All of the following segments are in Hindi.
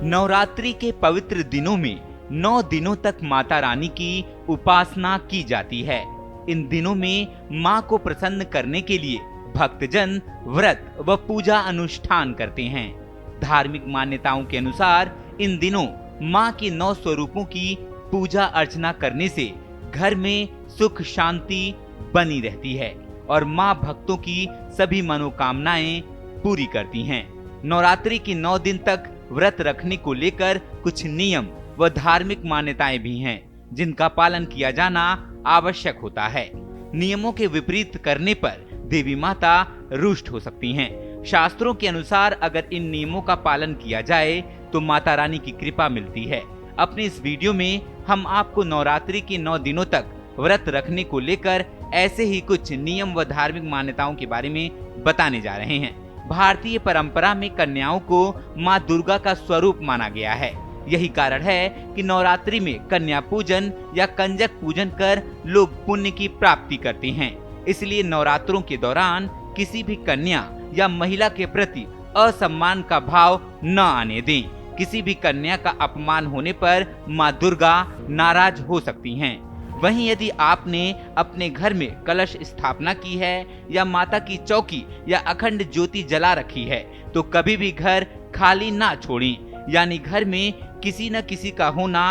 नवरात्रि के पवित्र दिनों में 9 दिनों तक माता रानी की उपासना की जाती है। इन दिनों में मां को प्रसन्न करने के लिए भक्तजन व्रत व पूजा अनुष्ठान करते हैं। धार्मिक मान्यताओं के अनुसार इन दिनों मां के 9 स्वरूपों की पूजा अर्चना करने से घर में सुख शांति बनी रहती है और मां भक्तों की सभी मनोकामनाएं पूरी करती हैं। नवरात्रि के 9 दिन तक व्रत रखने को लेकर कुछ नियम व धार्मिक मान्यताएं भी हैं, जिनका पालन किया जाना आवश्यक होता है। नियमों के विपरीत करने पर देवी माता रुष्ट हो सकती हैं। शास्त्रों के अनुसार अगर इन नियमों का पालन किया जाए तो माता रानी की कृपा मिलती है। अपने इस वीडियो में हम आपको नवरात्रि के 9 दिनों तक व्रत रखने को लेकर ऐसे ही कुछ नियम व धार्मिक मान्यताओं के बारे में बताने जा रहे हैं। भारतीय परंपरा में कन्याओं को मां दुर्गा का स्वरूप माना गया है। यही कारण है कि नवरात्रि में कन्या पूजन या कंजक पूजन कर लोग पुण्य की प्राप्ति करते हैं। इसलिए नवरात्रों के दौरान किसी भी कन्या या महिला के प्रति असम्मान का भाव न आने दें। किसी भी कन्या का अपमान होने पर मां दुर्गा नाराज हो सकती हैं। वहीं यदि आपने अपने घर में कलश स्थापना की है या माता की चौकी या अखंड ज्योति जला रखी है तो कभी भी घर खाली ना छोड़ें, यानी घर में किसी न किसी का होना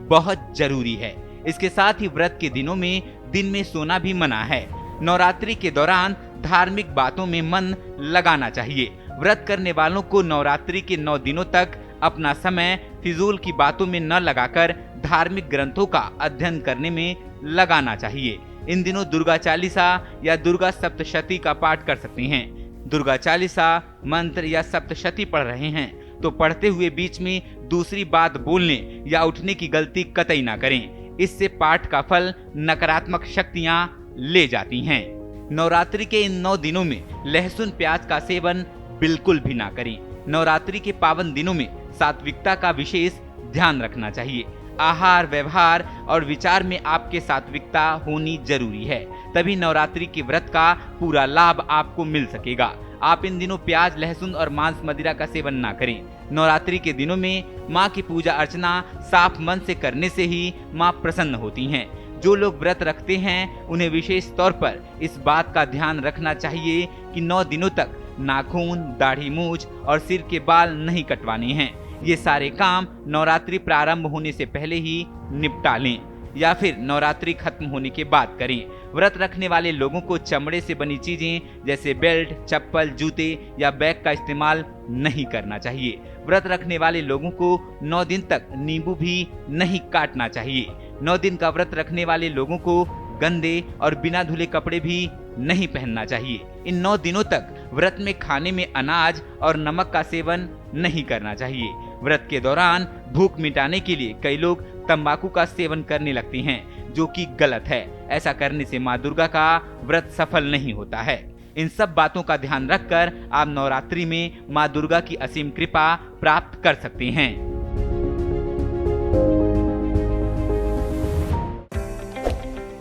बहुत जरूरी है। इसके साथ ही व्रत के दिनों में दिन में सोना भी मना है। नवरात्रि के दौरान धार्मिक बातों में मन लगाना चाहिए। व्रत करने वालों को नवरात्रि के 9 दिनों तक अपना समय फिजूल की बातों में न लगाकर धार्मिक ग्रंथों का अध्ययन करने में लगाना चाहिए। इन दिनों दुर्गा चालीसा या दुर्गा सप्तशती का पाठ कर सकते हैं। दुर्गा चालीसा मंत्र या सप्तशती पढ़ रहे हैं तो पढ़ते हुए बीच में दूसरी बात बोलने या उठने की गलती कतई ना करें। इससे पाठ का फल नकारात्मक शक्तियां ले जाती हैं। नवरात्रि के इन 9 दिनों में लहसुन प्याज का सेवन बिल्कुल भी ना करें। नवरात्रि के पावन दिनों में सात्विकता का विशेष ध्यान रखना चाहिए। आहार, व्यवहार और विचार में आपके सात्विकता होनी जरूरी है, तभी नवरात्रि के व्रत का पूरा लाभ आपको मिल सकेगा। आप इन दिनों प्याज, लहसुन और मांस मदिरा का सेवन ना करें। नवरात्रि के दिनों में मां की पूजा अर्चना साफ मन से करने से ही मां प्रसन्न होती हैं। जो लोग व्रत रखते हैं उन्हें विशेष तौर पर इस बात का ध्यान रखना चाहिए कि 9 दिनों तक नाखून, दाढ़ी, मूछ और सिर के बाल नहीं कटवाने हैं। ये सारे काम नवरात्रि प्रारंभ होने से पहले ही निपटा लें या फिर नवरात्रि खत्म होने के बाद करें। व्रत रखने वाले लोगों को चमड़े से बनी चीजें जैसे बेल्ट, चप्पल, जूते या बैग का इस्तेमाल नहीं करना चाहिए। व्रत रखने वाले लोगों को 9 दिन तक नींबू भी नहीं काटना चाहिए। 9 दिन का व्रत रखने वाले लोगों को गंदे और बिना धुले कपड़े भी नहीं पहनना चाहिए। इन 9 दिनों तक व्रत में खाने में अनाज और नमक का सेवन नहीं करना चाहिए। व्रत के दौरान भूख मिटाने के लिए कई लोग तंबाकू का सेवन करने लगते हैं, जो कि गलत है। ऐसा करने से मां दुर्गा का व्रत सफल नहीं होता है। इन सब बातों का ध्यान रखकर आप नवरात्रि में मां दुर्गा की असीम कृपा प्राप्त कर सकते हैं।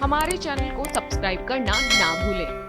हमारे चैनल को सब्सक्राइब करना ना भूलें